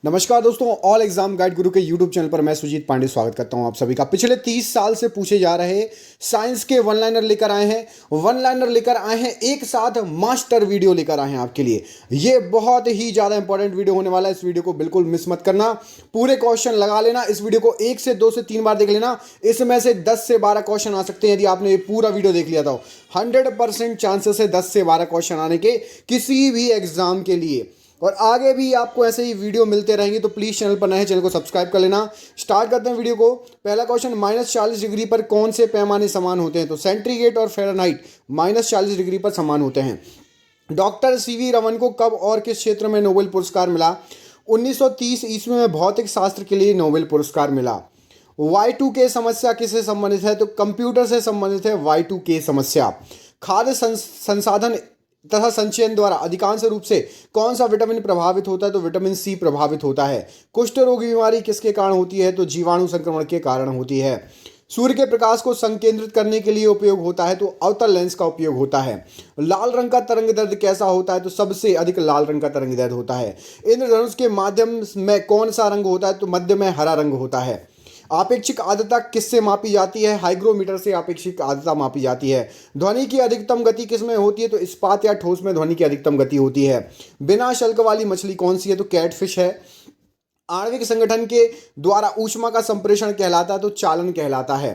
नमस्कार दोस्तों, all exam guide गुरु के यूट्यूब चैनल पर मैं सुजीत पांडे स्वागत करता हूं आप सभी का। पिछले 30 साल से पूछे जा रहे साइंस के वन लाइनर लेकर आए हैं एक साथ मास्टर वीडियो लेकर आए हैं आपके लिए। ये बहुत ही ज़्यादा इंपॉर्टेंट वीडियो होने वाला है। इस वीडियो को बिल्कुल मिस मत करना, पूरे क्वेश्चन लगा लेना। इस वीडियो को 1 से 2 से 3 बार देख लेना। इसमें से 10 से 12 क्वेश्चन आ सकते हैं यदि आपने ये पूरा वीडियो देख लिया तो 100% चांसेस है 10 से 12 क्वेश्चन आने के किसी भी एग्जाम के लिए। और आगे भी आपको ऐसे ही वीडियो मिलते रहेंगे, तो प्लीज़ चैनल पर नए हैं, चैनल को सब्सक्राइब कर लेना। स्टार्ट करते हैं वीडियो को। पहला क्वेश्चन, -40 डिग्री पर कौन से पैमाने समान होते हैं? तो सेंटीग्रेड और फ़ारेनहाइट -40 डिग्री पर समान होते हैं। डॉक्टर सीवी रमन को कब और किस क्षेत्र में नोबेल पुरस्कार मिला? 1930 ईस्वी में भौतिक शास्त्र के लिए नोबेल पुरस्कार मिला। Y2K समस्या किससे संबंधित है? तो कंप्यूटर से संबंधित है Y2K समस्या। खाद्य संसाधन तथा संचयन द्वारा अधिकांश रूप से कौन सा विटामिन प्रभावित होता है? तो विटामिन सी प्रभावित होता है। कुष्ठ रोग बीमारी किसके कारण होती है? तो जीवाणु संक्रमण के कारण होती है। सूर्य के प्रकाश को संकेंद्रित करने के लिए उपयोग होता है? तो अवतल लेंस का उपयोग होता है। लाल रंग का तरंग दैर्ध्य कैसा होता है? तो सबसे अधिक लाल रंग का तरंग दैर्ध्य होता है। इंद्रधनुष के माध्यम में कौन सा रंग होता है? तो मध्य में हरा रंग होता है। आपेक्षिक आर्द्रता किससे मापी जाती है? हाइग्रोमीटर से आपेक्षिक आर्द्रता मापी जाती है। ध्वनि की अधिकतम गति किसमें होती है? तो इस्पात या ठोस में ध्वनि की अधिकतम गति होती है। बिना शल्क वाली मछली कौन सी है? तो कैटफिश है। आणविक संगठन के द्वारा ऊष्मा का संप्रेषण कहलाता है? तो चालन कहलाता है।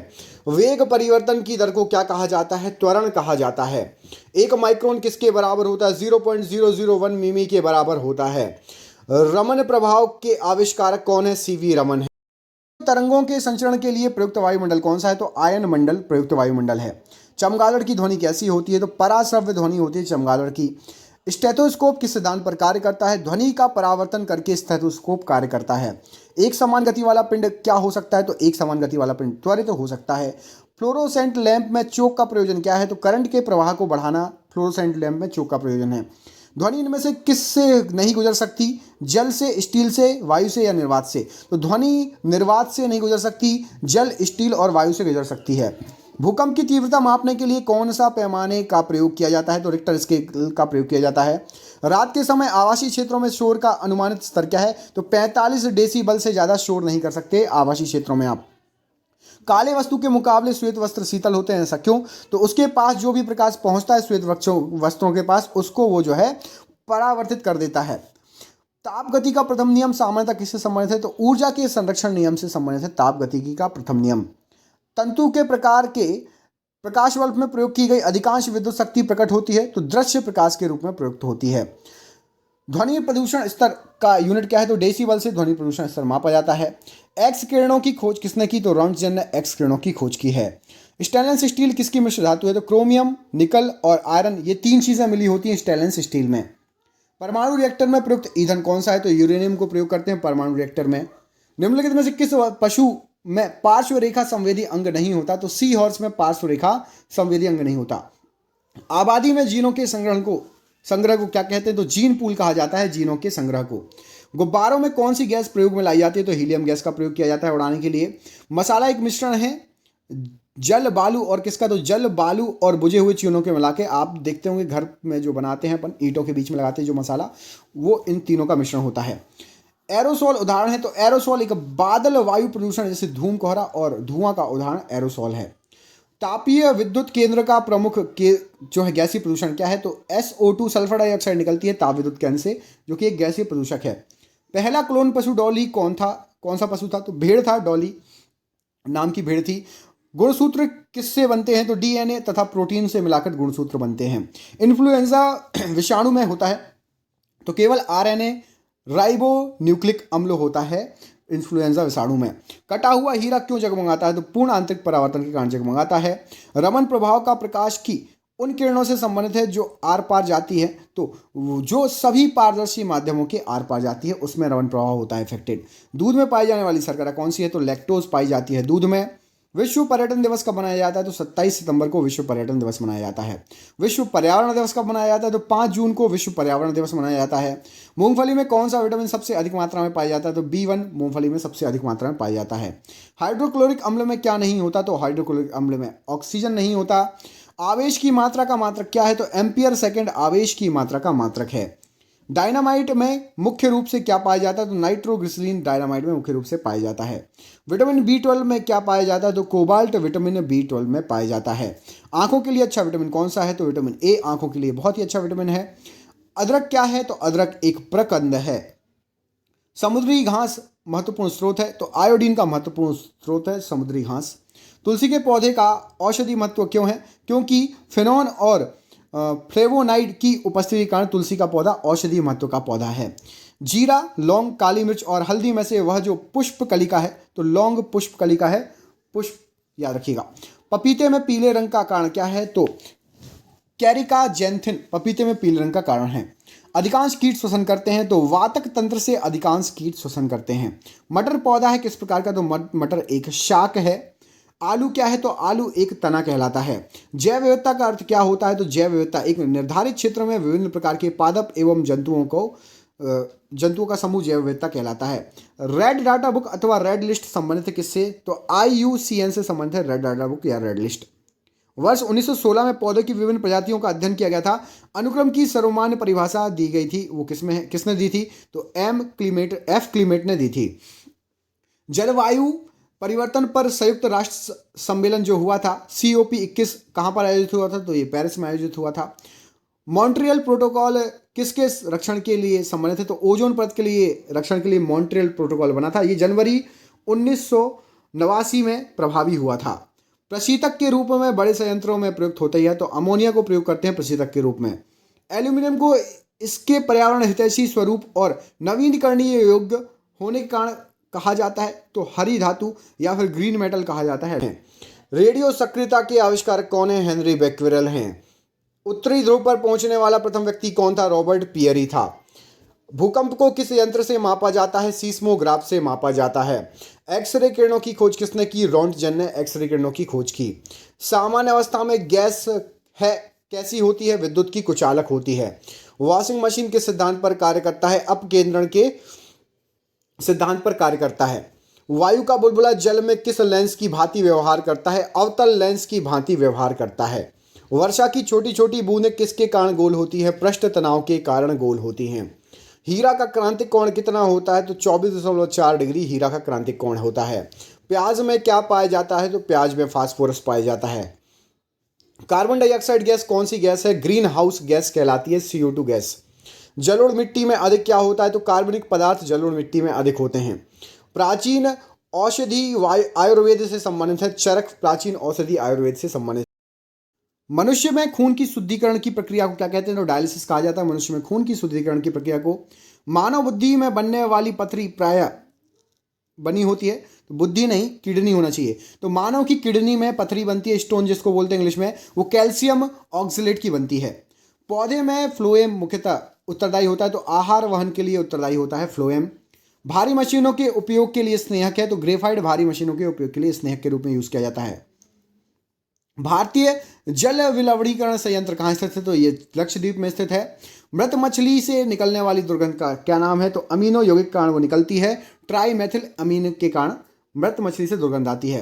वेग परिवर्तन की दर को क्या कहा जाता है? त्वरण कहा जाता है। 1 माइक्रोन किसके बराबर होता है? 0.001 मिमी के बराबर होता है। रमन प्रभाव के आविष्कारक कौन है? सीवी रमन है। तरंगों के संचरण के लिए प्रयुक्त वायुमंडल कौन सा है? तो आयन मंडल प्रयुक्त वायुमंडल है। चमगादड़ की ध्वनि कैसी होती है? तो पराश्रव्य ध्वनि होती है चमगादड़ की। स्टेथोस्कोप किस सिद्धांत पर कार्य करता है? ध्वनि का परावर्तन करके स्टेथोस्कोप कार्य करता है। एक समान गति वाला पिंड क्या हो सकता है? तो एक समान गति वाला पिंड त्वरित हो सकता है। फ्लोरोसेंट लैंप में चोक का प्रयोजन क्या है? तो करंट के प्रवाह को बढ़ाना फ्लोरोसेंट लैंप में चोक का प्रयोजन है। ध्वनि इनमें से किससे नहीं गुजर सकती? जल से, स्टील से, वायु से या निर्वात से? तो ध्वनि निर्वात से नहीं गुजर सकती, जल, स्टील और वायु से गुजर सकती है। भूकंप की तीव्रता मापने के लिए कौन सा पैमाने का प्रयोग किया जाता है? तो रिक्टर स्केल का प्रयोग किया जाता है। रात के समय आवासीय क्षेत्रों में शोर का अनुमानित स्तर क्या है? तो 45 डेसिबल से ज़्यादा शोर नहीं कर सकते आवासीय क्षेत्रों में आप। काले वस्तु के मुकाबले श्वेत वस्त्र शीतल होते हैं, ऐसा क्यों? तो उसके पास जो भी प्रकाश पहुंचता है श्वेत वस्त्रों के पास, उसको वो जो है परावर्तित कर देता है। ताप गति का प्रथम नियम सामान्यतः किससे संबंधित है? तो ऊर्जा के संरक्षण नियम से संबंधित है ताप गतिकी का प्रथम नियम। तंतु के प्रकार के प्रकाश बल्ब में प्रयोग की गई अधिकांश विद्युत शक्ति प्रकट होती है? तो दृश्य प्रकाश के रूप में प्रयुक्त होती है। ध्वनि प्रदूषण स्तर का यूनिट क्या है? तो डेसिबल से ध्वनि प्रदूषण स्तर मापा जाता है। एक्स किरणों की खोज किसने की? तो रॉन्टजन ने एक्स किरणों की खोज की है। स्टेनलेस स्टील किसकी मिश्र धातु है? तो क्रोमियम, निकल और आयरन, ये 3 चीजें मिली होती हैं स्टेनलेस स्टील में। परमाणु रिएक्टर में प्रयुक्त ईंधन कौन सा है? तो यूरेनियम को प्रयोग करते हैं परमाणु रिएक्टर में। निम्नलिखित में से किस पशु में पार्श्व रेखा संवेदी अंग नहीं होता? तो सी हॉर्स में पार्श्व रेखा संवेदी अंग नहीं होता। आबादी में जीनों के संग्रह को क्या कहते हैं? तो जीन पूल कहा जाता है जीनों के संग्रह को। गुब्बारों में कौन सी गैस प्रयोग में लाई जाती है? तो हीलियम गैस का प्रयोग किया जाता है उड़ाने के लिए। मसाला एक मिश्रण है जल, बालू और किसका? तो जल, बालू और बुझे हुए चूनों के मिला के। आप देखते होंगे घर में जो बनाते हैं अपन, ईंटों के बीच में लगाते हैं जो मसाला, वो इन तीनों का मिश्रण होता है। एरोसोल उदाहरण है? तो एरोसोल एक बादल वायु प्रदूषण जैसे धूम, कोहरा और धुआं का उदाहरण एरोसोल है। तापीय विद्युत केंद्र का प्रमुख के जो है गैसीय प्रदूषण क्या है? तो SO2 सल्फर डाइऑक्साइड निकलती है ताप विद्युत केंद्र से, जो कि एक गैसीय प्रदूषक है। पहला क्लोन पशु डॉली कौन सा पशु था? तो भेड़ था, डॉली नाम की भेड़ थी। गुणसूत्र किससे बनते हैं? तो DNA तथा प्रोटीन से मिलाकर गुणसूत्र बनते हैं। इन्फ्लुएंजा विषाणु में होता है? तो केवल RNA राइबो न्यूक्लिक अम्ल होता है इन्फ्लुएंजा विषाणु में। कटा हुआ हीरा क्यों जगमगाता है? तो पूर्ण आंतरिक परावर्तन के कारण जगमगाता है। रमन प्रभाव का प्रकाश की उन किरणों से संबंधित है जो आर पार जाती है? तो जो सभी पारदर्शी माध्यमों के आर पार जाती है उसमें रमन प्रभाव होता है इफेक्टेड। दूध में पाई जाने वाली शर्करा कौन सी है? तो लैक्टोज पाई जाती है दूध में। विश्व पर्यटन दिवस कब मनाया जाता है? तो 27 सितंबर को विश्व पर्यटन दिवस मनाया जाता है। विश्व पर्यावरण दिवस कब मनाया जाता है? तो 5 जून को विश्व पर्यावरण दिवस मनाया जाता है। मूंगफली में कौन सा विटामिन सबसे अधिक मात्रा में पाया जाता है? तो B1 मूंगफली में सबसे अधिक मात्रा में पाया जाता है। हाइड्रोक्लोरिक अम्ल में क्या नहीं होता? तो हाइड्रोक्लोरिक अम्ल में ऑक्सीजन नहीं होता। आवेश की मात्रा का मात्रक क्या है? तो एम्पियर सेकेंड आवेश की मात्रा का मात्रक है। डायनामाइट में मुख्य रूप से क्या पाया जाता है? तो नाइट्रोग्लिसरीन डायनामाइट में मुख्य रूप से पाया जाता है। विटामिन B12 में क्या पाया जाता है? तो कोबाल्ट विटामिन B12 में पाया जाता है। आंखों के लिए अच्छा विटामिन कौन सा है? तो विटामिन ए आंखों के लिए बहुत ही अच्छा विटामिन है। अदरक क्या है? तो अदरक एक प्रकंद है। समुद्री घास महत्वपूर्ण स्रोत है, तो आयोडीन का महत्वपूर्ण स्रोत है समुद्री घास। तुलसी के पौधे का औषधि महत्व क्यों है? क्योंकि फिनोन और फ्लेवोनाइड की उपस्थिति के कारण तुलसी का पौधा औषधि महत्व का पौधा है। जीरा, लौंग, काली मिर्च और हल्दी में से वह जो पुष्प कलिका है, तो लौंग पुष्प कलिका है, पुष्प याद रखिएगा। पपीते में पीले रंग का कारण क्या है? तो कैरिका जेंथिन पपीते में पीले रंग का कारण है। अधिकांश कीट श्वसन करते हैं, तो वातक तंत्र से अधिकांश कीट श्वसन करते हैं। मटर पौधा है किस प्रकार का? तो मटर एक शाक है। आलू क्या है? तो आलू एक तना कहलाता है। जैव विविधता का अर्थ क्या होता है? तो जैव विविधता एक निर्धारित क्षेत्र में विभिन्न प्रकार के पादप एवं जंतुओं का समूह जैव विविधता कहलाता है। रेड डाटा बुक अथवा रेड लिस्ट संबंधित है किससे? तो IUCN से संबंधित है रेड डाटा बुक या रेड लिस्ट। वर्ष 1916 में पौधों की विभिन्न प्रजातियों का अध्ययन किया गया था। अनुक्रम की सर्वमान्य परिभाषा दी गई थी, वो किसने दी थी? तो F क्लीमेट ने दी थी। जलवायु परिवर्तन पर संयुक्त राष्ट्र सम्मेलन जो हुआ था COP21 कहाँ पर आयोजित हुआ था? तो ये पेरिस में आयोजित हुआ था। मॉन्ट्रियल प्रोटोकॉल किसके रक्षण के लिए संबंधित है? तो ओजोन परत के लिए रक्षण के लिए मॉन्ट्रियल प्रोटोकॉल बना था। ये जनवरी 1989 में प्रभावी हुआ था। प्रशीतक के रूप में बड़े संयंत्रों में प्रयुक्त होता ही है, तो अमोनिया को प्रयोग करते हैं प्रशीतक के रूप में। एल्यूमिनियम को इसके पर्यावरण हितैषी स्वरूप और नवीनीकरणीय योग्य होने के कारण कहा जाता है, तो हरी धातु या फिर ग्रीन मेटल कहा जाता है। रेडियो सक्रियता के आविष्कारक कौन है? हेनरी बेक्वेरेल हैं। उत्तरी ध्रुव पर पहुंचने वाला प्रथम व्यक्ति कौन था? रॉबर्ट पियरी था। भूकंप को किस यंत्र से मापा जाता है? सीस्मोग्राफ से मापा जाता है। एक्सरे किरणों की खोज किसने की? रोंटगन ने एक्सरे किरणों की खोज की। सामान्य अवस्था में गैस है कैसी होती है? विद्युत की कुचालक होती है। वॉशिंग मशीन किस सिद्धांत पर कार्य करता है? अपकेंद्रण के सिद्धांत पर कार्य करता है। वायु का बुलबुला जल में किस लेंस की भांति व्यवहार करता है? अवतल लेंस की भांति व्यवहार करता है। वर्षा की छोटी छोटी बूंदें किसके कारण गोल होती है? पृष्ठ तनाव के कारण गोल होती हैं। हीरा का क्रांतिक कोण कितना होता है? तो 24.4 डिग्री हीरा का क्रांतिक कोण होता है। प्याज में क्या पाया जाता है? तो प्याज में फास्फोरस पाया जाता है। कार्बन डाइऑक्साइड गैस कौन सी गैस है? ग्रीन हाउस गैस कहलाती है, CO2 गैस। जलोढ़ मिट्टी में अधिक क्या होता है? तो कार्बनिक पदार्थ जलोढ़ मिट्टी में अधिक होते हैं। प्राचीन औषधि आयुर्वेद से संबंधित है। चरक प्राचीन औषधि आयुर्वेद से संबंधित। मनुष्य में खून की शुद्धिकरण की प्रक्रिया को क्या कहते हैं? तो डायलिसिस कहा जाता है मनुष्य में खून की शुद्धिकरण की प्रक्रिया को। मानव बुद्धि में बनने वाली पथरी प्राय बनी होती है, तो बुद्धि नहीं किडनी होना चाहिए। तो मानव की किडनी में पथरी बनती है, स्टोन जिसको बोलते हैं इंग्लिश में, वो कैल्शियम ऑक्सलेट की बनती है। पौधे में फ्लोएम मुख्यतः उत्तरदायी होता है, तो आहार वहन के लिए उत्तरदायी होता है फ्लोएम। भारी मशीनों के उपयोग के लिए स्नेहक है, तो ग्रेफाइट भारी मशीनों के उपयोग के लिए स्नेहक के रूप में यूज किया जाता है। भारतीय जल विलवणीकरण संयंत्र कहाँ स्थित है? तो ये लक्षद्वीप में स्थित है। मृत मछली से निकलने वाली दुर्गंध का क्या नाम है? तो अमीनो यौगिक कारण वो निकलती है, ट्राईमेथिल अमीन के कारण मृत मछली से दुर्गंध आती है।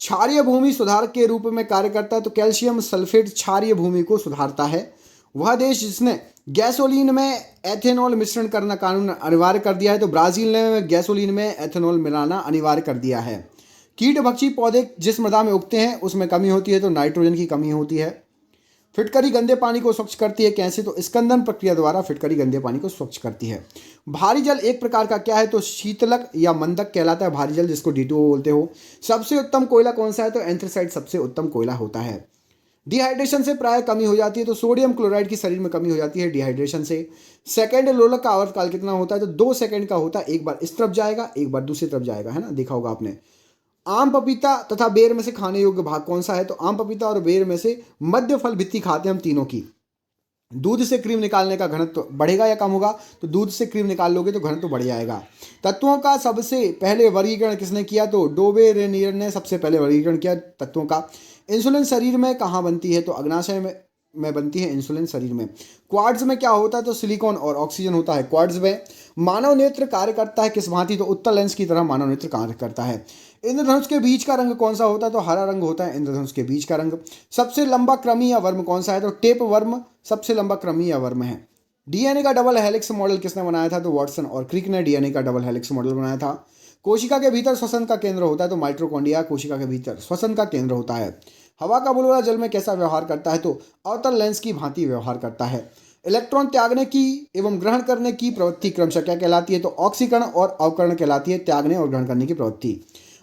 क्षारीय भूमि सुधारक के रूप में कार्य करता है, तो कैल्शियम सल्फेट क्षारीय भूमि को सुधारता है। वह देश जिसने गैसोलीन में एथेनॉल मिश्रण करना कानून अनिवार्य कर दिया है, तो ब्राजील ने गैसोलीन में एथेनॉल मिलाना अनिवार्य कर दिया है। कीट भक्षी पौधे जिस मृदा में उगते हैं उसमें कमी होती है, तो नाइट्रोजन की कमी होती है। फिटकरी गंदे पानी को स्वच्छ करती है, कैसे? तो स्कंदन प्रक्रिया द्वारा फिटकरी गंदे पानी को स्वच्छ करती है। भारी जल एक प्रकार का क्या है? तो शीतलक या मंदक कहलाता है भारी जल, जिसको D2O बोलते हो। सबसे उत्तम कोयला कौन सा है? तो एंथ्रेसाइट सबसे उत्तम कोयला होता है। डिहाइड्रेशन से प्राय कमी हो जाती है, तो सोडियम क्लोराइड की शरीर में कमी हो जाती है डिहाइड्रेशन से। सेकंड लोलक का आवर्तकाल कितना होता है? तो 2 सेकंड का होता है, एक बार इस तरफ जाएगा एक बार दूसरी तरफ जाएगा, है ना, देखा होगा आपने। आम पपीता तथा बेर में से खाने योग्य भाग कौन सा है? तो आम पपीता और बेर में से मध्य फल भित्ति खाते हैं हम तीनों की। दूध से क्रीम निकालने का घनत्व बढ़ेगा या कम होगा? तो दूध से क्रीम निकाल लोगे तो घनत्व बढ़ जाएगा। तत्वों का सबसे पहले वर्गीकरण किसने किया? तो डोबे रेनियर ने सबसे पहले वर्गीकरण किया तत्वों का। इंसुलिन शरीर में कहाँ बनती है? तो अग्नाशय में बनती है इंसुलिन शरीर में। क्वार्ट्ज में क्या होता है? तो सिलिकॉन और ऑक्सीजन होता है क्वार्ट्ज में। मानव नेत्र कार्य करता है किस भांति? तो उत्तल लेंस की तरह मानव नेत्र कार्य करता है। इंद्रधनुष के बीच का रंग कौन सा होता है? तो हरा रंग होता है इंद्रधनुष के बीच का रंग। सबसे लंबा कृमि या वर्म कौन सा है? तो टेप वर्म सबसे लंबा कृमि या वर्म है। डीएनए का डबल हेलिक्स मॉडल किसने बनाया था? तो वाटसन और क्रिक ने डीएनए का डबल हेलिक्स मॉडल बनाया था। कोशिका के भीतर श्वसन का केंद्र होता है तो माइटोकॉन्ड्रिया कोशिका के भीतर श्वसन का केंद्र होता है। हवा का बुलबुला जल में कैसा व्यवहार करता है? तो अवतल लेंस की भांति व्यवहार करता है। इलेक्ट्रॉन त्यागने की एवं ग्रहण करने की प्रवृत्ति क्रमशः क्या कहलाती है? तो ऑक्सीकरण और अवकरण कहलाती है, त्यागने और ग्रहण करने की प्रवृत्ति।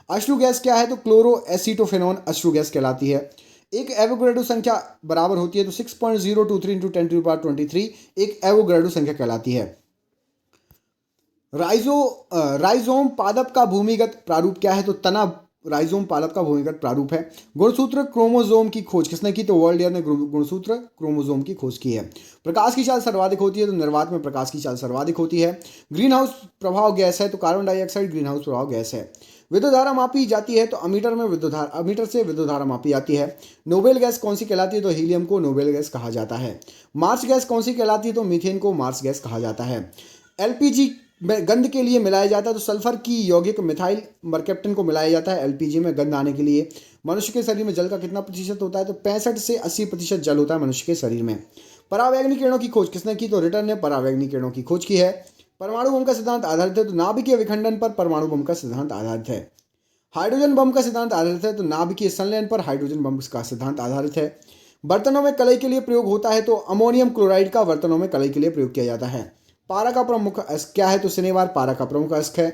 अश्रु गैस क्या है? तो क्लोरो एसीटोफेनॉन अश्रु गैस कहलाती है। एक एवोगैड्रो संख्या बराबर होती है तो 6.023 इंटू 10⁻23 एक एवोगैड्रो संख्या कहलाती है। राइजोम पादप का भूमिगत प्रारूप क्या है? तो तना राइजोम पादप का भूमिगत प्रारूप है। गुणसूत्र क्रोमोसोम की खोज किसने की? तो वर्ल्डियर ने गुणसूत्र क्रोमोसोम की खोज की है। प्रकाश की चाल सर्वाधिक होती है तो निर्वात में प्रकाश की चाल सर्वाधिक होती है। ग्रीन हाउस प्रभाव गैस है तो कार्बन डाइऑक्साइड ग्रीन हाउस प्रभाव गैस है। विद्युत धारा मापी जाती है तो अमीटर से विद्युत धारा मापी जाती है। नोबेल गैस कौन सी कहलाती है? तो हीलियम को नोबेल गैस कहा जाता है। मार्स गैस कौन सी कहलाती है? तो मीथेन को मार्स गैस कहा जाता है। एलपीजी में गंध के लिए मिलाया जाता है तो सल्फर की यौगिक मिथाइल मरकेप्टन को मिलाया जाता है एलपीजी में गंध आने के लिए। मनुष्य के शरीर में जल का कितना प्रतिशत होता है? तो 65 से 80% जल होता है मनुष्य के शरीर में। परावैंगनी किरणों की खोज किसने की? तो रिटर ने परावैंगनी किरणों की खोज की है। परमाणु बम का सिद्धांत आधारित है तो नाभिकीय विखंडन पर परमाणु बम का सिद्धांत आधारित है। हाइड्रोजन बम का सिद्धांत आधारित है तो नाभिकीय संलयन पर हाइड्रोजन बम का सिद्धांत आधारित है। बर्तनों में कलई के लिए प्रयोग होता है तो अमोनियम क्लोराइड का बर्तनों में कलई के लिए प्रयोग किया जाता है। पारा का प्रमुख अयस्क क्या है? तो शनिवार पारा का प्रमुख अयस्क है।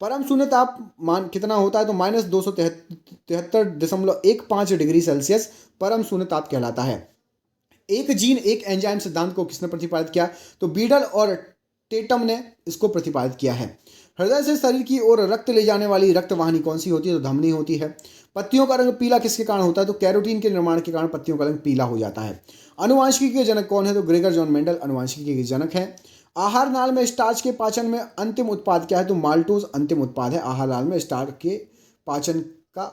परम शून्य तापमान कितना होता है? तो -273.15 डिग्री सेल्सियस परम शून्य ताप कहलाता है। एक जीन एक एंजाइम सिद्धांत को किसने प्रतिपादित किया? तो बीडल और टेटम ने इसको प्रतिपादित किया है। हृदय से शरीर की ओर रक्त ले जाने वाली रक्त वाहिनी कौन सी होती है? तो धमनी होती है। पत्तियों का रंग पीला किसके कारण होता है? तो कैरोटीन के निर्माण के कारण पत्तियों का रंग पीला हो जाता है। आनुवांशिकी के जनक कौन है? तो ग्रेगर जॉन मेंडल आनुवांशिकी के जनक है। आहार नाल में स्टार्च के पाचन में अंतिम उत्पाद क्या है? तो माल्टोज अंतिम उत्पाद है आहार नाल में स्टार्च के पाचन का।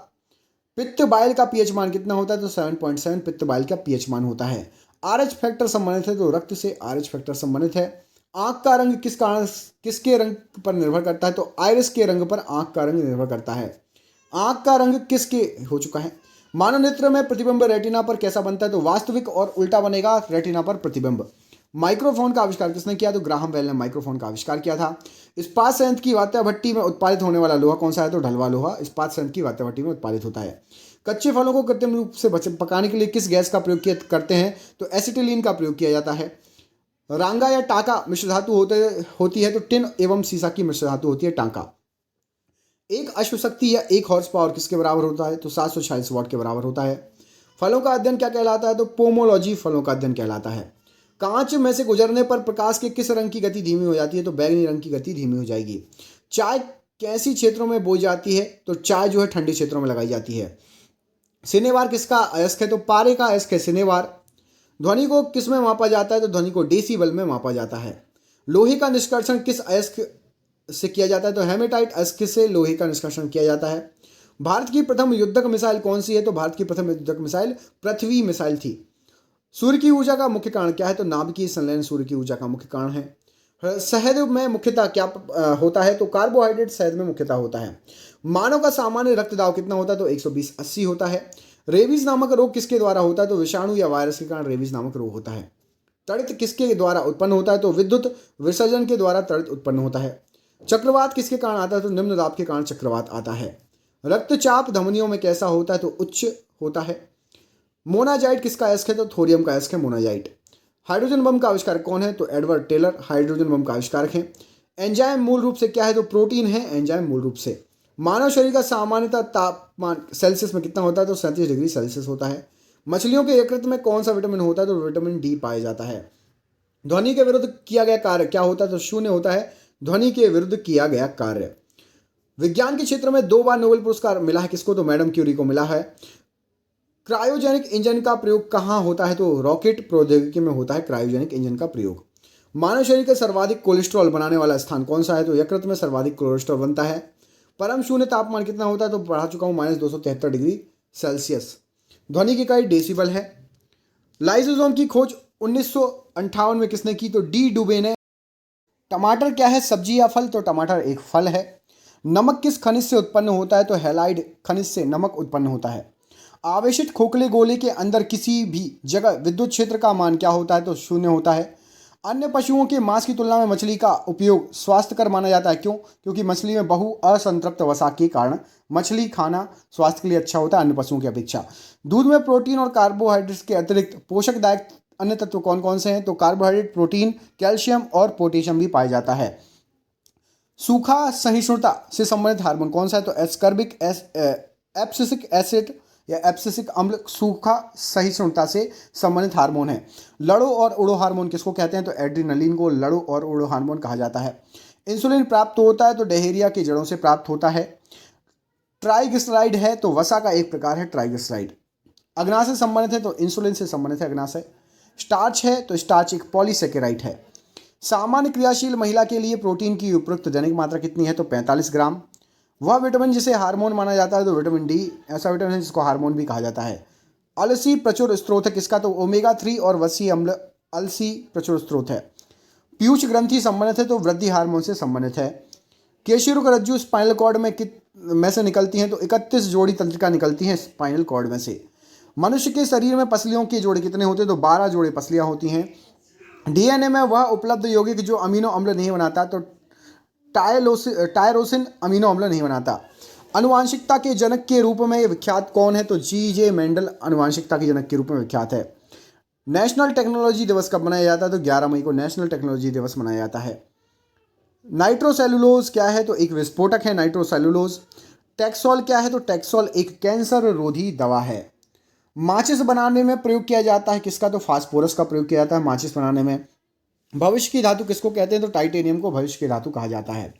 पित्त बाइल का पीएच मान कितना होता है? तो 7.7 पित्त बाइल का पीएच मान होता है। आरएच फैक्टर संबंधित है तो रक्त से आरएच फैक्टर संबंधित है। आंख का रंग किसके रंग पर निर्भर करता है? तो आइरिस के रंग पर आंख का रंग निर्भर करता है। आंख का रंग किसके हो चुका है? मानव नेत्र में प्रतिबिंब रेटिना पर कैसा बनता है? तो वास्तविक और उल्टा बनेगा रेटिना पर प्रतिबिंब। माइक्रोफोन का आविष्कार किसने किया? तो ग्राहम बेल ने माइक्रोफोन का आविष्कार किया था। इस्पात संयंत्र की वात्या भट्टी में उत्पादित होने वाला लोहा कौन सा है? तो ढलवा लोहा इस्पात संयंत्र की वात्या भट्टी में उत्पादित होता है। कच्चे फलों को कृत्रिम रूप से पकाने के लिए किस गैस का प्रयोग करते हैं? तो एसिटिलीन का प्रयोग किया जाता है। रांगा या टाका मिश्र धातु होती है तो टिन एवं सीसा की मिश्र धातु होती है टांका। एक अश्वशक्ति या एक हॉर्स पावर किसके बराबर होता है? तो 746 वाट के बराबर होता है। फलों का अध्ययन क्या कहलाता है? तो पोमोलॉजी फलों का अध्ययन कहलाता है। कांच में से गुजरने पर प्रकाश के किस रंग की गति धीमी हो जाती है? तो बैंगनी रंग की गति धीमी हो जाएगी। चाय कैसी क्षेत्रों में बोई जाती है? तो चाय जो है ठंडे क्षेत्रों में लगाई जाती है। सिनेवार किसका अयस्क है? तो पारे का अयस्क है सिनेवार। ध्वनि को किस में मापा जाता है? तो ध्वनि को डेसिबल में मापा जाता है। लोहे का निष्कर्षण किस अयस्क से किया जाता है? तो हेमेटाइट अयस्क से लोहे का निष्कर्षण किया जाता है। भारत की प्रथम युद्धक मिसाइल कौन सी है? तो भारत की प्रथम युद्धक मिसाइल पृथ्वी मिसाइल थी। सूर्य की ऊर्जा का मुख्य कारण क्या है? तो नाभिकीय संलयन सूर्य की ऊर्जा का मुख्य कारण है। शहद में मुख्यतः क्या होता है? तो कार्बोहाइड्रेट शहद में मुख्यतः होता है। मानव का सामान्य रक्त दाब कितना होता है? तो 120/80 होता है। रेबीज नामक रोग किसके द्वारा होता है? तो विषाणु या वायरस के कारण रेबीज नामक रोग होता है। तड़ित किसके द्वारा उत्पन्न होता है? तो विद्युत विसर्जन के द्वारा तड़ित उत्पन्न होता है। चक्रवात किसके कारण आता है? तो निम्न दाब के कारण चक्रवात आता है। रक्तचाप धमनियों में कैसा होता है? तो उच्च होता है। मोनाजाइट किसका अयस्क है? तो थोरियम का अयस्क है मोनाजाइट। हाइड्रोजन बम का आविष्कार कौन है? तो एडवर्ड टेलर हाइड्रोजन बम का आविष्कारक है। एंजाइम मूल रूप से क्या है? तो प्रोटीन है एंजाइम मूल रूप से। मानव शरीर का सामान्यतः तापमान सेल्सियस में कितना होता है? तो 37 डिग्री सेल्सियस होता है। मछलियों के यकृत में कौन सा विटामिन होता है? तो विटामिन डी पाया जाता है। ध्वनि के विरुद्ध किया गया कार्य क्या होता है? तो शून्य होता है ध्वनि के विरुद्ध किया गया कार्य। विज्ञान के क्षेत्र में 2 बार नोबेल पुरस्कार मिला है किसको? तो मैडम क्यूरी को मिला है। क्रायोजेनिक इंजन का प्रयोग कहाँ होता है? तो रॉकेट प्रौद्योगिकी में होता है क्रायोजेनिक इंजन का प्रयोग। मानव शरीर का सर्वाधिक कोलेस्ट्रॉल बनाने वाला स्थान कौन सा है? तो यकृत में सर्वाधिक कोलेस्ट्रॉल बनता है। परम शून्य तापमान कितना होता है? तो पढ़ा चुका हूँ -273 डिग्री सेल्सियस। ध्वनि की इकाई डेसिबल है। लाइसोसोम की खोज 1958 में किसने की? तो डी डुबे ने। टमाटर क्या है? सब्जी या फल? तो टमाटर एक फल है। नमक किस खनिज से उत्पन्न होता है? तो हैलाइड खनिज से नमक उत्पन्न होता है। आवेशित खोखले गोले के अंदर किसी भी जगह विद्युत क्षेत्र का मान क्या होता है? तो 0 होता है। अन्य पशुओं के मांस की तुलना में मछली का उपयोग स्वास्थ्यकर माना जाता है। क्यों? क्योंकि मछली में बहु असंतृप्त वसा के कारण मछली खाना स्वास्थ्य के लिए अच्छा होता है अन्य पशुओं की अपेक्षा। दूध में प्रोटीन और कार्बोहाइड्रेट्स के अतिरिक्त पोषकदायक अन्य तत्व कौन कौन से हैं? तो कार्बोहाइड्रेट, प्रोटीन, कैल्शियम और पोटेशियम भी पाया जाता है। सूखा सहिष्णुता से संबंधित हार्मोन कौन सा है? तो एस्कर्बिक एब्सिसिक एसिड या एब्सिसिक अम्ल सूखा सहिष्णुता से संबंधित हार्मोन है। लड़ो और उड़ो हार्मोन किसको कहते हैं? तो एड्रीनलिन को लड़ो और उड़ो हार्मोन कहा जाता है। इंसुलिन प्राप्त होता है तो डहेरिया की जड़ों से प्राप्त होता है। ट्राइग्लिसराइड है तो वसा का एक प्रकार है ट्राइग्लिसराइड। अग्नाशय से संबंधित है तो इंसुलिन से संबंधित है अग्नाशय। स्टार्च है तो स्टार्च एक पॉलीसेकेराइड है। सामान्य क्रियाशील महिला के लिए प्रोटीन की उपयुक्त दैनिक मात्रा कितनी है? तो 45 ग्राम। वह विटामिन जिसे हार्मोन माना जाता है तो विटामिन डी ऐसा विटामिन है जिसको हार्मोन भी कहा जाता है। अलसी प्रचुर स्रोत है किसका? तो ओमेगा 3 और वसी अम्ल अलसी प्रचुर स्रोत है। पीयूष ग्रंथि संबंधित है तो वृद्धि हार्मोन से संबंधित है। केशिरुक रज्जु स्पाइनल कॉर्ड में से निकलती हैं तो 31 जोड़ी तंत्रिका निकलती हैं स्पाइनल कॉर्ड में से। मनुष्य के शरीर में पसलियों के जोड़े कितने होते हैं? तो 12 जोड़े पसलियां होती हैं। डीएनए में वह उपलब्ध यौगिक जो अमीनो अम्ल नहीं बनाता तो टायरोसिन अमीनो अम्ल नहीं बनाता। आनुवांशिकता के जनक के रूप में विख्यात कौन है? तो जी.जे. मेंडल आनुवांशिकता के जनक के रूप में विख्यात है। नेशनल टेक्नोलॉजी दिवस कब मनाया जाता है? तो 11 मई को नेशनल टेक्नोलॉजी दिवस मनाया जाता है। नाइट्रोसेलुलोज क्या है? तो एक विस्फोटक है नाइट्रोसेलुलोज। टैक्सोल क्या है? तो टैक्सोल एक कैंसर रोधी दवा है। माचिस बनाने में प्रयोग किया जाता है किसका? तो फास्फोरस का प्रयोग किया जाता है माचिस बनाने में। भविष्य की धातु किसको कहते हैं? तो टाइटेनियम को भविष्य की धातु कहा जाता है।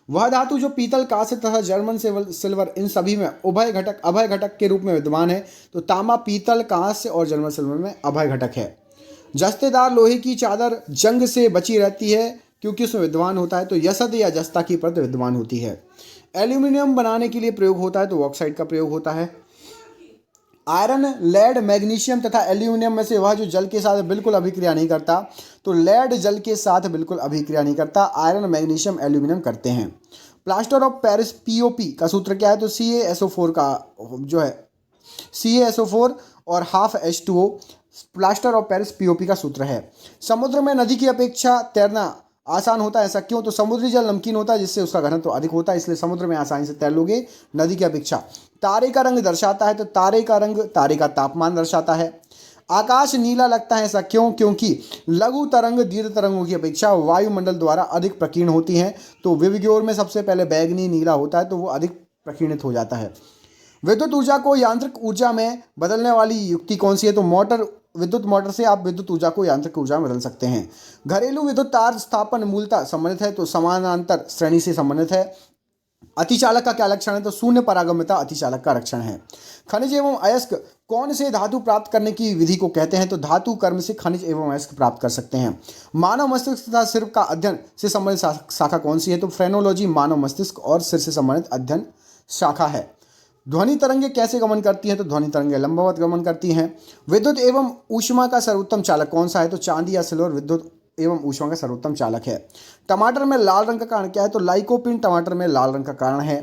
वह धातु जो पीतल, कांस्य तथा जर्मन सिल्वर इन सभी में अभय घटक के रूप में विद्यमान है। तो तांबा, पीतल, कांस्य और जर्मन सिल्वर में अभय घटक है। जस्तेदार लोहे की चादर जंग से बची रहती है क्योंकि उसमें विद्यमान होता है तो यसद या जस्ता की परत विद्यमान होती है। एल्यूमिनियम बनाने के लिए प्रयोग होता है तो ऑक्साइड का प्रयोग होता है। आयरन, लेड, मैग्नीशियम तथा एल्यूमिनियम में से वह जो जल के साथ बिल्कुल अभिक्रिया नहीं करता तो लेड जल के साथ बिल्कुल अभिक्रिया नहीं करता। आयरन, मैग्नीशियम, एल्यूमिनियम करते हैं। प्लास्टर ऑफ पेरिस पीओपी का सूत्र क्या है? तो CaSO4 का जो है CaSO4 और half H2O plaster of Paris POP का सूत्र है। समुद्र में नदी की अपेक्षा तैरना आसान होता है, ऐसा क्यों? तो समुद्री जल नमकीन होता है जिससे उसका घनत्व तो अधिक होता है, इसलिए समुद्र में आसानी से तैर लोगे नदी की अपेक्षा। तारे का रंग दर्शाता है तो तारे का रंग तारे का तापमान दर्शाता है। आकाश नीला लगता है, ऐसा क्यों? क्योंकि लघु तरंग दीर्घ तरंगों की अपेक्षा वायुमंडल द्वारा अधिक प्रकीर्ण होती हैं। तो विवग्योर में सबसे पहले बैगनी नीला होता है तो वो अधिक प्रकीर्णित हो जाता है। विद्युत ऊर्जा को यांत्रिक ऊर्जा में बदलने वाली युक्ति कौन सी है? तो विद्युत मोटर से आप विद्युत ऊर्जा को यांत्रिक ऊर्जा में बदल सकते हैं। घरेलू विद्युत तार स्थापन मूलतः संबंधित है तो समानांतर श्रेणी से संबंधित है। अतिचालक का क्या लक्षण है? तो शून्य परागम्यता अतिचालक का लक्षण है। खनिज एवं अयस्क कौन से धातु प्राप्त करने की विधि को कहते हैं? तो धातु कर्म से खनिज एवं अयस्क प्राप्त कर सकते हैं। मानव मस्तिष्क तथा सिर का अध्ययन से संबंधित शाखा कौन सी है? तो फ्रेनोलॉजी मानव मस्तिष्क और सिर से संबंधित अध्ययन शाखा है। ध्वनि तरंगे कैसे गमन करती हैं? तो ध्वनि तरंगे लंबवत गमन करती हैं। विद्युत एवं ऊष्मा का सर्वोत्तम चालक कौन सा है? तो चांदी या सिल्वर विद्युत एवं ऊष्मा का सर्वोत्तम चालक है। टमाटर में लाल रंग का कारण क्या है? तो लाइकोपिन टमाटर में लाल रंग का कारण है।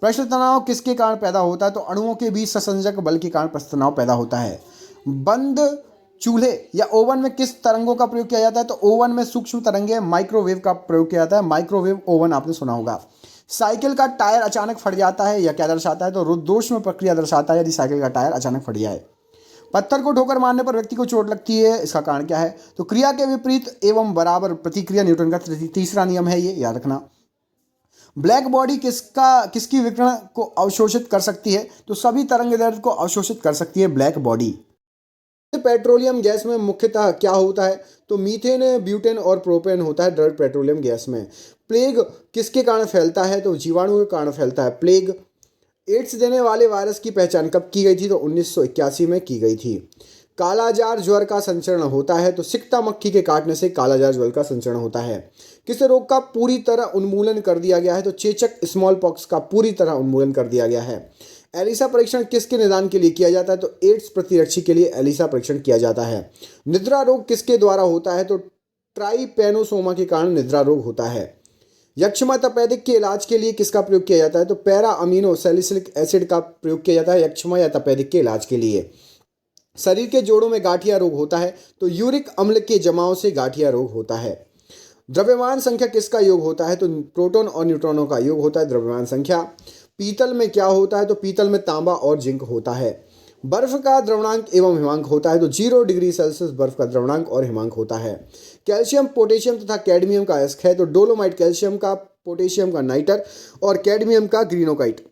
पृष्ठ तनाव किसके कारण पैदा होता है? तो अणुओं के बीच ससंजक बल के कारण पृष्ठ तनाव पैदा होता है। बंद चूल्हे या ओवन में किस तरंगों का प्रयोग किया जाता है? तो ओवन में सूक्ष्म तरंगे माइक्रोवेव का प्रयोग किया जाता है। माइक्रोवेव ओवन आपने सुना होगा। साइकिल का टायर अचानक फट जाता है या क्या दर्शाता है? तो रुद्धोष्म प्रक्रिया दर्शाता है यदि साइकिल का टायर अचानक फट जाए। पत्थर को ठोकर मारने पर व्यक्ति को चोट लगती है, इसका कारण क्या है? तो क्रिया के विपरीत एवं बराबर प्रतिक्रिया न्यूटन का तीसरा नियम है, ये याद रखना। ब्लैक बॉडी किसकी विकिरण को अवशोषित कर सकती है? तो सभी तरंगदैर्ध्य को अवशोषित कर सकती है ब्लैक बॉडी। पेट्रोलियम गैस में मुख्यतः क्या होता है? तो मीथेन, ब्यूटेन और प्रोपेन होता है द्रव पेट्रोलियम गैस में। प्लेग किसके कारण फैलता है? तो जीवाणु के कारण फैलता है प्लेग। एड्स देने वाले वायरस की पहचान कब की गई थी? तो 1981 में की गई थी। कालाजार ज्वर का संचरण होता है तो सिकता मक्खी के काटने से कालाजार ज्वर का संचरण होता है। किस रोग का पूरी तरह उन्मूलन कर दिया गया है? तो चेचक स्मॉल पॉक्स का पूरी तरह उन्मूलन कर दिया गया है। एलिसा परीक्षण किसके निदान के लिए किया जाता है? तो एड्स प्रतिरक्षी के लिए एलिसा परीक्षण किया जाता है। निद्रा रोग किसके द्वारा होता है? तो ट्राइपेनोसोमा के कारण निद्रा रोग होता है। यक्षमा तपेदिक के इलाज के लिए किसका प्रयोग किया जाता है? तो पैरा अमीनो सैलिसिलिक एसिड का प्रयोग किया जाता है यक्षमा या तपेदिक के इलाज के लिए। शरीर के जोड़ों में गांठिया रोग होता है तो यूरिक अम्ल के जमाव से गांठिया रोग होता है। द्रव्यमान संख्या किसका योग होता है तो प्रोटॉन और न्यूट्रॉनों का योग होता है द्रव्यमान संख्या। पीतल में क्या होता है तो पीतल में तांबा और जिंक होता है। बर्फ का द्रवणांक एवं हिमांक होता है तो 0 डिग्री सेल्सियस बर्फ का द्रवणांक और हिमांक होता है। कैल्शियम, पोटेशियम तथा कैडमियम का अयस्क है तो डोलोमाइट कैल्शियम का, पोटेशियम का नाइटर और कैडमियम का ग्रीनोकाइट।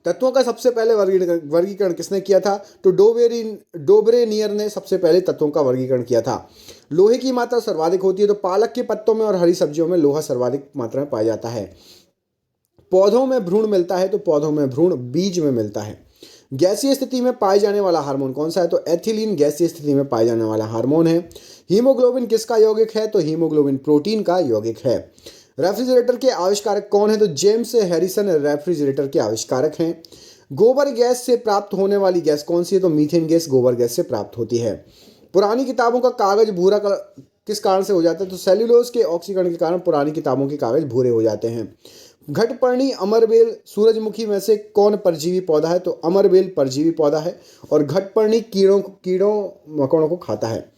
तत्वों का सबसे पहले वर्गीकरण किसने किया था तो डोबरेनियर ने सबसे पहले तत्वों का वर्गीकरण किया था। लोहे की मात्रा सर्वाधिक होती है तो पालक के पत्तों में और हरी सब्जियों में लोहा सर्वाधिक मात्रा में पाया जाता है। पौधों में भ्रूण मिलता है तो पौधों में भ्रूण बीज में मिलता है। गैसीय स्थिति में पाए जाने वाला हार्मोन कौन सा है तो एथिलीन गैसीय स्थिति में पाए जाने वाला हार्मोन है। हीमोग्लोबिन किसका यौगिक है तो हीमोग्लोबिन प्रोटीन का यौगिक है। रेफ्रिजरेटर के आविष्कारक कौन है तो जेम्स हैरिसन रेफ्रिजरेटर के आविष्कारक हैं। गोबर गैस से प्राप्त होने वाली गैस कौन सी है तो मीथेन गैस गोबर गैस से प्राप्त होती है। पुरानी किताबों का कागज भूरा किस कारण से हो जाता है तो सेल्यूलोज के ऑक्सीकरण के कारण पुरानी किताबों के कागज भूरे हो जाते हैं। घटपर्णी, अमरबेल, सूरजमुखी में से कौन परजीवी पौधा है तो अमरबेल परजीवी पौधा है और घटपर्णी कीड़ों मकोड़ों को खाता है।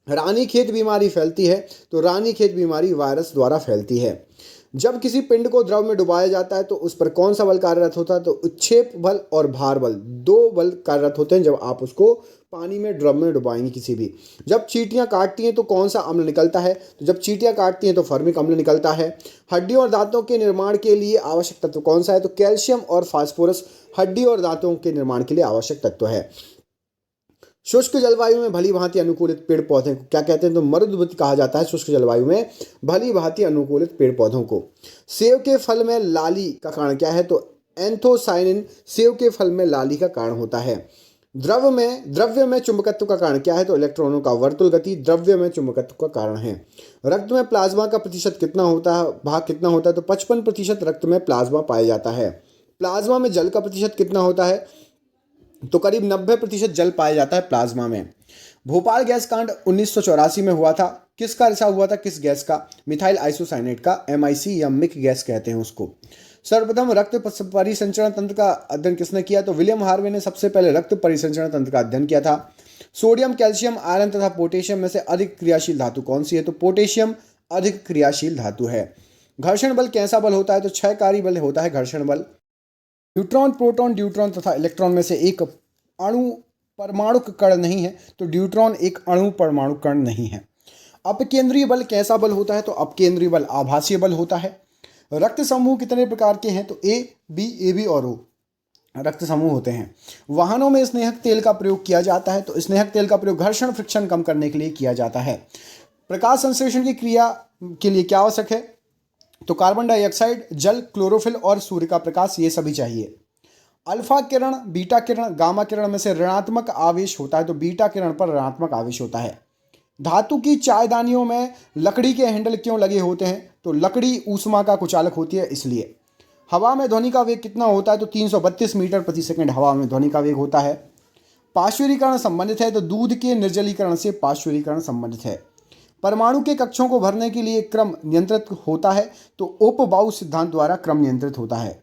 रानीखेत बीमारी फैलती है तो रानीखेत बीमारी वायरस द्वारा फैलती है। जब किसी पिंड को द्रव में डुबाया जाता है तो उस पर कौन सा बल कार्यरत होता है तो उत्क्षेप बल और भार बल, दो बल कार्यरत होते हैं जब आप उसको पानी में द्रव में डुबाएंगे किसी भी। जब चींटियां काटती हैं तो कौन सा अम्ल निकलता है तो जब चींटियां काटती हैं तो फर्मिक अम्ल निकलता है। हड्डियों और दांतों के निर्माण के लिए आवश्यक तत्व कौन सा है तो कैल्शियम और फास्फोरस हड्डी और दांतों के निर्माण के लिए आवश्यक तत्व है। शुष्क जलवायु में भली भांति अनुकूलित पेड़ पौधे को क्या कहते हैं तो मरुद्वत कहा जाता है। शुष्क जलवायु में भली भांति अनुकूलित पेड़ पौधों को। सेव के फल में लाली का कारण क्या है तो एंथोसाइनिन सेव के फल में लाली का कारण होता है। द्रव्य में चुंबकत्व का कारण क्या है तो इलेक्ट्रॉनों का वर्तुल गति द्रव्य में चुंबकत्व का कारण है। रक्त में प्लाज्मा का प्रतिशत कितना होता है, भाग कितना होता है तो 55% रक्त में प्लाज्मा पाया जाता है। प्लाज्मा में जल का प्रतिशत कितना होता है तो करीब 90% जल पाया जाता है प्लाज्मा में। भोपाल गैस कांड 1984 में हुआ था। किसका रिसाव हुआ था, किस गैस का? मिथाइल आइसोसाइनेट का, MIC या मिक गैस कहते हैं उसको। सर्वप्रथम रक्त परिसंचरण तंत्र का अध्ययन किसने किया तो विलियम हार्वे ने सबसे पहले रक्त परिसंचरण तंत्र का अध्ययन किया था। सोडियम, कैल्शियम, आयरन तथा पोटेशियम में से अधिक क्रियाशील धातु कौन सी है तो पोटेशियम अधिक क्रियाशील धातु है। घर्षण बल कैसा बल होता है तो क्षयकारी बल होता है घर्षण बल। न्यूट्रॉन, प्रोटॉन, ड्यूट्रॉन तथा इलेक्ट्रॉन में से एक अणु परमाणुक कण नहीं है तो ड्यूट्रॉन एक अणु परमाणु कण नहीं है। अपकेंद्रीय बल कैसा बल होता है तो अपकेंद्रीय बल आभासीय बल होता है। रक्त समूह कितने प्रकार के हैं तो A, B, AB और O रक्त समूह होते हैं। वाहनों में स्नेहक तेल का प्रयोग किया जाता है तो स्नेहक तेल का प्रयोग घर्षण फ्रिक्शन कम करने के लिए किया जाता है। प्रकाश संश्लेषण की क्रिया के लिए क्या आवश्यक है तो कार्बन डाइऑक्साइड, जल, क्लोरोफिल और सूर्य का प्रकाश, ये सभी चाहिए। अल्फा किरण, बीटा किरण, गामा किरण में से ऋणात्मक आवेश होता है तो बीटा किरण पर ऋणात्मक आवेश होता है। धातु की चायदानियों में लकड़ी के हैंडल क्यों लगे होते हैं तो लकड़ी ऊष्मा का कुचालक होती है इसलिए। हवा में ध्वनि का वेग कितना होता है तो 332 मीटर प्रति सेकंड हवा में ध्वनि का वेग होता है। पार्श्वीकरण संबंधित है तो दूध के निर्जलीकरण से पार्श्वीकरण संबंधित है। परमाणु के कक्षों को भरने के लिए क्रम नियंत्रित होता है तो उपबाऊ सिद्धांत द्वारा क्रम नियंत्रित होता है।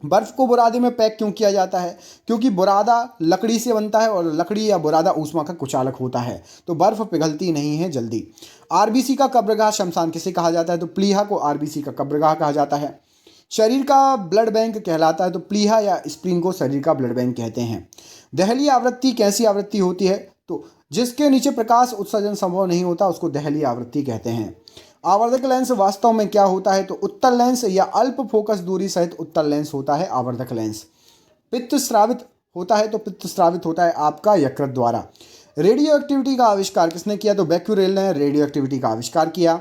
बर्फ को बुरादे में पैक क्यों किया जाता है क्योंकि बुरादा लकड़ी से बनता है और लकड़ी या बुरादा ऊष्मा का कुचालक होता है तो बर्फ पिघलती नहीं है जल्दी। आरबीसी का कब्रगाह शमशान किसे कहा जाता है तो प्लीहा को आरबीसी का कब्रगाह कहा जाता है। शरीर का ब्लड बैंक कहलाता है तो प्लीहा या स्प्लीन को शरीर का ब्लड बैंक कहते हैं। दहलीय आवृत्ति कैसी आवृत्ति होती है तो जिसके नीचे प्रकाश उत्सर्जन संभव नहीं होता उसको दहलीय आवृत्ति कहते हैं। आवर्धक लेंस वास्तव में क्या होता है तो उत्तल लेंस या अल्प फोकस दूरी सहित उत्तल लेंस होता है आवर्धक लेंस। पित्त स्रावित होता है तो पित्त स्रावित होता है आपका यकृत द्वारा। रेडियो एक्टिविटी का आविष्कार किसने किया तो बैक्यूरेल ने रेडियो एक्टिविटी का आविष्कार किया।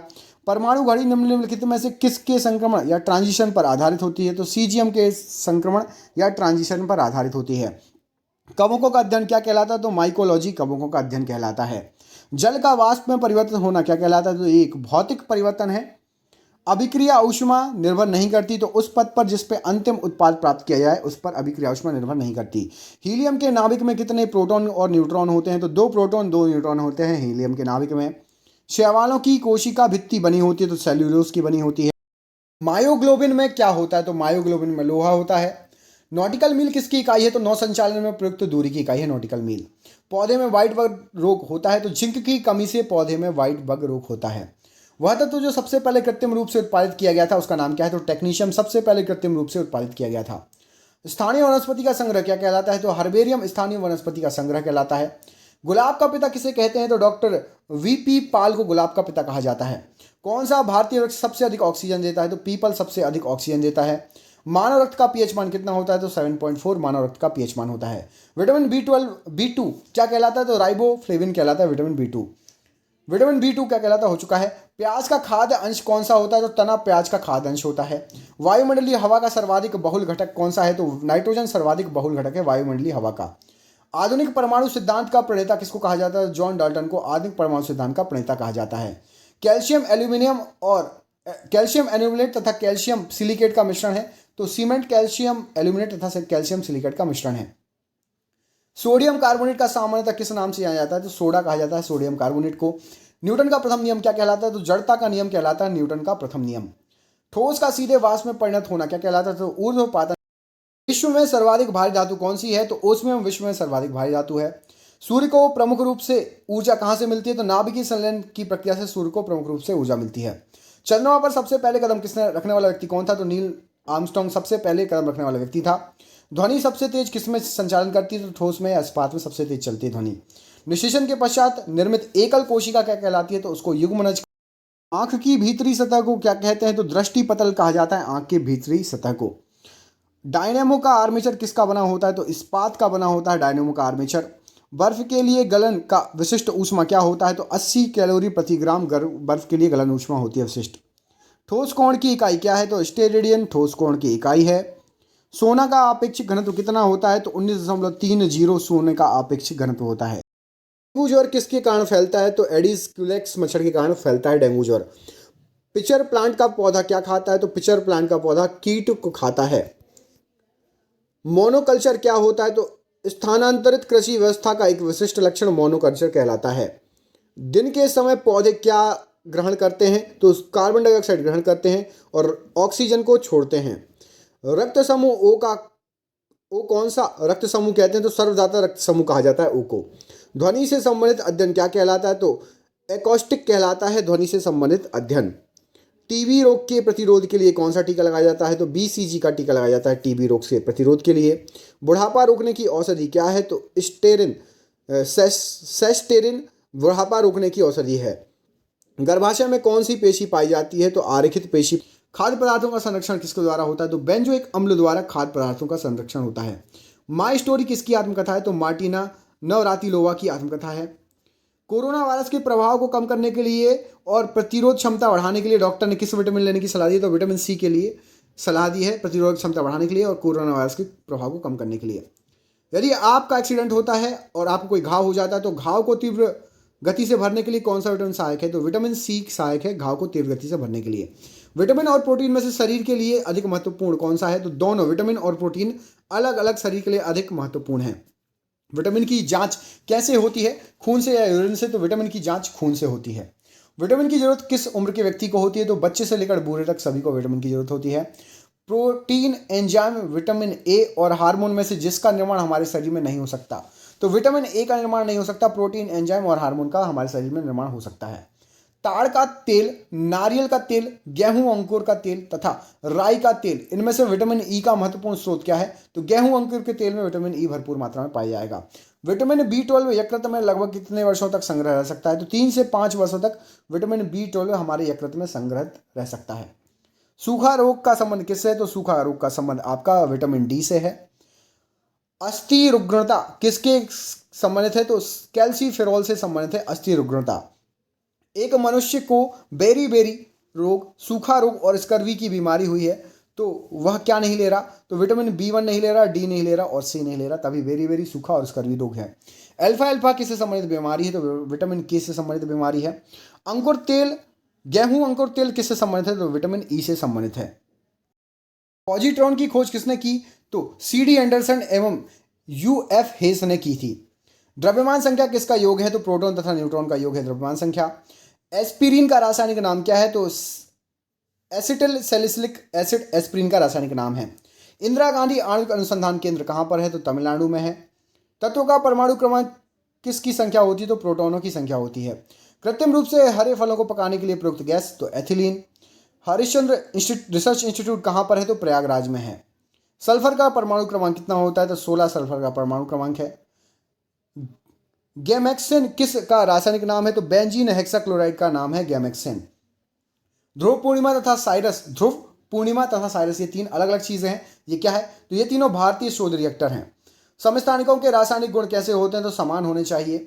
परमाणु घड़ी निम्नलिखित में से किसके संक्रमण या ट्रांजिशन पर आधारित होती है तो सीजीएम के संक्रमण या ट्रांजिशन पर आधारित होती है। कवकों का अध्ययन क्या कहलाता है तो माइकोलॉजी कवकों का अध्ययन कहलाता है। जल का वाष्प में परिवर्तन होना क्या कहलाता है तो एक भौतिक परिवर्तन है। अभिक्रिया ऊष्मा निर्भर नहीं करती तो उस पद पर जिस पे अंतिम उत्पाद प्राप्त किया जाए उस पर अभिक्रिया ऊष्मा निर्भर नहीं करती। हीलियम के नाभिक में कितने प्रोटॉन और न्यूट्रॉन होते हैं तो 2 प्रोटॉन 2 न्यूट्रॉन होते हैं हीलियम के नाभिक में। शैवालों की कोशिका भित्ति बनी होती है तो सेल्यूलोज की बनी होती है। मायोग्लोबिन में क्या होता है तो मायोग्लोबिन में लोहा होता है। नॉटिकल मील किसकी इकाई है? तो नौ संचालन में प्रयुक्त दूरी की इकाई है नॉटिकल मील। पौधे में व्हाइट बग रोग होता है तो जिंक की कमी से पौधे में व्हाइट बग रोग होता है। वह तत्व जो सबसे पहले कृत्रिम रूप से उत्पादित किया गया था उसका नाम क्या है? तो टेक्नीशियम सबसे पहले कृत्रिम रूप से उत्पादित किया गया था। स्थानीय वनस्पति का संग्रह क्या कहलाता है? तो हर्बेरियम स्थानीय वनस्पति का संग्रह कहलाता है। गुलाब का पिता किसे कहते हैं? तो डॉक्टर वीपी पाल को गुलाब का पिता कहा जाता है। कौन सा भारतीय वृक्ष सबसे अधिक ऑक्सीजन देता है? तो पीपल सबसे अधिक ऑक्सीजन देता है। मानव रक्त का पीएच मान कितना होता है? तो 7.4 मानव रक्त का पीएच मान होता है। विटामिन B12 B2 क्या कहलाता है? तो राइबोफ्लेविन कहलाता है विटामिन B2। विटामिन B2 क्या कहलाता हो चुका है। प्याज का खाद्य अंश कौन सा होता है? तो तना प्याज का खाद्य अंश होता है। वायुमंडलीय हवा का सर्वाधिक बहुल घटक कौन सा है? तो नाइट्रोजन सर्वाधिक बहुल घटक है वायुमंडलीय हवा का। आधुनिक परमाणु सिद्धांत का प्रणेता किसको कहा जाता है? जॉन डाल्टन को आधुनिक परमाणु सिद्धांत का प्रणेता कहा जाता है। कैल्शियम एल्यूमिनियम और कैल्शियम एल्यूमिनेट तथा कैल्शियम सिलिकेट का मिश्रण है तो सीमेंट कैल्शियम एल्यूमिनेट तथा कैल्शियम सिलिकेट का मिश्रण है। सोडियम कार्बोनेट का सामान्यतः किस नाम से जाना जाता है? तो सोडा कहा जाता है सोडियम कार्बोनेट को। न्यूटन का प्रथम नियम क्या कहलाता है? तो जड़ता का नियम कहलाता है न्यूटन का प्रथम नियम। ठोस का सीधे वाष्प में परिणत होना क्या कहलाता है? तो ऊर्ध्वपातन। विश्व में सर्वाधिक भारी धातु कौन सी है? तो ओस्मियम विश्व में सर्वाधिक भारी धातु है। सूर्य को प्रमुख रूप से ऊर्जा कहां से मिलती है? तो नाभिकीय संलयन की प्रक्रिया से सूर्य को प्रमुख रूप से ऊर्जा मिलती है। चंद्रमा पर सबसे पहले कदम किसने रखने वाला व्यक्ति कौन था? तो नील आर्मस्ट्रांग सबसे पहले कदम रखने वाला व्यक्ति था। ध्वनि सबसे तेज किस में संचालन करती है? तो ठोस में या इस्पात में सबसे तेज चलती है ध्वनि। निषेचन के पश्चात निर्मित एकल कोशिका क्या कहलाती है? तो उसको युग्मनज। आंख की भीतरी सतह को क्या कहते हैं? तो दृष्टि पटल कहा जाता है आंख के भीतरी सतह को। डायनेमो का आर्मेचर किसका बना होता है? तो इस्पात का बना होता है डायनेमो का आर्मेचर। बर्फ के लिए गलन का विशिष्ट ऊष्मा क्या होता है? तो 80 कैलोरी प्रति ग्राम बर्फ के लिए गलन ऊष्मा होती है विशिष्ट। ठोस कोण की इकाई क्या है? तो स्टेरेडियन ठोस कोण की इकाई है। सोना का आपेक्षिक घनत्व कितना होता है? तो 19.30 सोने का आपेक्षिक घनत्व होता है। डेंगू ज्वर किसके कारण फैलता है? तो एडिस क्यूलेक्स मच्छर के कारण फैलता है डेंगू ज्वर। पिचर प्लांट का पौधा क्या खाता है? तो पिचर प्लांट का पौधा कीट को खाता है। मोनोकल्चर क्या होता है? तो स्थानांतरित कृषि व्यवस्था का एक विशिष्ट लक्षण मोनोकल्चर कहलाता है। दिन के समय पौधे क्या ग्रहण करते हैं? तो कार्बन डाइऑक्साइड ग्रहण करते हैं और ऑक्सीजन को छोड़ते हैं। रक्त समूह ओ कौन सा रक्त समूह कहते हैं? तो सर्वदाता रक्त समूह कहा जाता है ओ को। ध्वनि से संबंधित अध्ययन क्या कहलाता है? तो एकॉस्टिक कहलाता है ध्वनि से संबंधित अध्ययन। टीबी रोग के प्रतिरोध के लिए कौन सा टीका लगाया जाता है? तो BCG का टीका लगाया जाता है टीबी रोग के प्रतिरोध के लिए। बुढ़ापा रोकने की औषधि क्या है? तो स्टेरिन सेस्टेरिन बुढ़ापा रोकने की औषधि है। गर्भाशय में कौन सी पेशी पाई जाती है? तो आरेखित पेशी। खाद्य पदार्थों का संरक्षण किसके द्वारा होता है? तो बेंजोइक अम्ल द्वारा खाद्य पदार्थों का संरक्षण होता है। माई स्टोरी किसकी आत्मकथा है? तो मार्टिना नवरातिलोवा की आत्मकथा है। कोरोना वायरस के प्रभाव को कम करने के लिए और प्रतिरोध क्षमता बढ़ाने के लिए डॉक्टर ने किस विटामिन लेने की सलाह दी है? तो विटामिन C के लिए सलाह दी है प्रतिरोध क्षमता बढ़ाने के लिए और कोरोना वायरस के प्रभाव को कम करने के लिए। यदि आपका एक्सीडेंट होता है और आपको कोई घाव हो जाता है तो घाव को तीव्र गति से भरने के लिए कौन सा विटामिन सहायक है? तो विटामिन C सहायक है घाव को तीव्र गति से भरने के लिए। विटामिन और प्रोटीन में से शरीर के लिए अधिक महत्वपूर्ण कौन सा है? तो दोनों विटामिन और प्रोटीन अलग अलग शरीर के लिए अधिक महत्वपूर्ण है। विटामिन की जांच कैसे होती है? खून से या यूरिन से? तो विटामिन की जांच खून से होती है। विटामिन की जरूरत किस उम्र के व्यक्ति को होती है? तो बच्चे से लेकर बूढ़े तक सभी को विटामिन की जरूरत होती है। प्रोटीन, एंजाइम, विटामिन ए और हार्मोन में से जिसका निर्माण हमारे शरीर में नहीं हो सकता? तो विटामिन ए का निर्माण नहीं हो सकता, प्रोटीन, एंजाइम और हार्मोन का हमारे शरीर में निर्माण हो सकता है। ताड़ का तेल, नारियल का तेल, गेहूं अंकुर का तेल तथा राई का तेल, इनमें से विटामिन ई का महत्वपूर्ण स्रोत क्या है? तो गेहूं अंकुर के तेल में विटामिन ई भरपूर मात्रा में पाया जाएगा। विटामिन B12 यकृत में लगभग कितने वर्षों तक संग्रह रह सकता है? तो 3 से 5 वर्षों तक विटामिन B12 हमारे यकृत में संग्रहित रह सकता है। सूखा रोग का संबंध किससे है? तो सूखा रोग का संबंध आपका विटामिन D से है। अस्थि रुग्णता किसके संबंधित है? तो कैल्सीफेरॉल से संबंधित है अस्थि रुग्णता। एक मनुष्य को बेरी बेरी रोग, सूखा रोग और स्कर्वी की बीमारी हुई है तो वह क्या नहीं ले रहा? तो विटामिन B1 नहीं ले रहा, D नहीं ले रहा और C नहीं ले रहा, तभी बेरी बेरी सूखा और स्कर्वी रोग है। अल्फा किससे संबंधित बीमारी है? तो विटामिन K से संबंधित बीमारी है। अंकुर तेल, गेहूं अंकुर तेल किससे संबंधित है? तो विटामिन E से संबंधित है। पॉजिट्रॉन की खोज किसने की? तो CD एंडरसन एवं UF हेस ने की थी। द्रव्यमान संख्या किसका योग है? तो प्रोटॉन तथा न्यूट्रॉन का योग है द्रव्यमान संख्या। एस्पिरिन का रासायनिक नाम क्या है? तो एसिटिल सैलिसिलिक एसिड एस्पिरिन का रासायनिक नाम है। इंदिरा गांधी आणविक अनुसंधान केंद्र कहाँ पर है? तो तमिलनाडु में है। तत्व का परमाणु क्रमांक किसकी संख्या होती है? तो प्रोटॉनों की संख्या होती है। कृत्रिम रूप से हरे फलों को पकाने के लिए प्रयुक्त गैस? तो एथिलीन। हरिश्चंद्र रिसर्च इंस्टीट्यूट कहाँ पर है? तो प्रयागराज में है। सल्फर का परमाणु क्रमांक कितना होता है? तो 16 सल्फर का परमाणु क्रमांक है। गैमेक्सिन किस का रासायनिक नाम है? तो बेंजीन हेक्साक्लोराइड का नाम है गैमेक्सिन। ध्रुव पूर्णिमा तथा साइरस ये तीन अलग अलग चीजें हैं। ये क्या है? तो ये तीनों भारतीय शोध रिएक्टर हैं। समस्थानिकों के रासायनिक गुण कैसे होते हैं? तो समान होने चाहिए।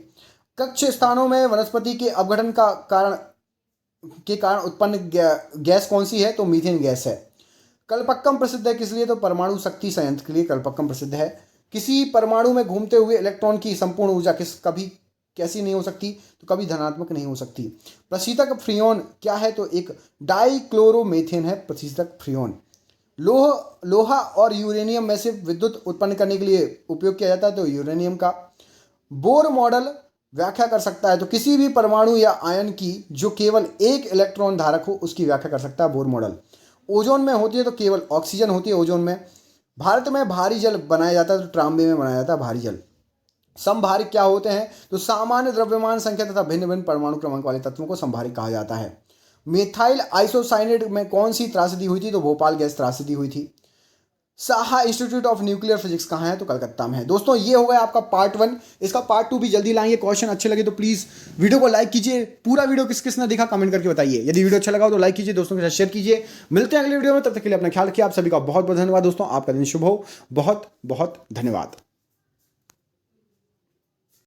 कक्ष स्थानों में वनस्पति के अपघटन के कारण उत्पन्न गैस कौन सी है? तो मीथेन गैस है। कल्पक्कम प्रसिद्ध है किस लिए? तो परमाणु शक्ति संयंत्र के लिए कल्पक्कम प्रसिद्ध है। किसी परमाणु में घूमते हुए इलेक्ट्रॉन की संपूर्ण ऊर्जा कभी कैसी नहीं हो सकती? तो कभी धनात्मक नहीं हो सकती। प्रशीतक फ्रियोन क्या है? तो एक डाइक्लोरोमेथेन है प्रशीतक फ्रियोन। लोहा और यूरेनियम में से विद्युत उत्पन्न करने के लिए उपयोग किया जाता है? तो यूरेनियम का। बोर मॉडल व्याख्या कर सकता है? तो किसी भी परमाणु या आयन की जो केवल एक इलेक्ट्रॉन धारक हो उसकी व्याख्या कर सकता है बोर मॉडल। ओजोन में होती है? तो केवल ऑक्सीजन होती है ओजोन में। भारत में भारी जल बनाया जाता है? तो ट्रांबे में बनाया जाता है भारी जल। समभारिक क्या होते हैं? तो सामान्य द्रव्यमान संख्या तथा भिन्न भिन्न परमाणु क्रमांक वाले तत्वों को समभारिक कहा जाता है। मेथाइल आइसोसाइनेट में कौन सी त्रासदी हुई थी? तो भोपाल गैस त्रासदी हुई थी। Saha institute of nuclear physics कहाँ है? तो कलकत्ता में है। दोस्तों ये हो गया आपका पार्ट 1। इसका पार्ट 2 भी जल्दी लाएंगे। क्वेश्चन अच्छे लगे तो प्लीज वीडियो को लाइक कीजिए। पूरा वीडियो किस किस ने देखा कमेंट करके बताइए। यदि वीडियो अच्छा लगा हो तो लाइक कीजिए, दोस्तों के साथ शेयर कीजिए। मिलते हैं अगले वीडियो में, तब तक के लिए अपना ख्याल रखिए। आप सभी का बहुत बहुत धन्यवाद दोस्तों। आपका दिन शुभ हो। बहुत बहुत धन्यवाद।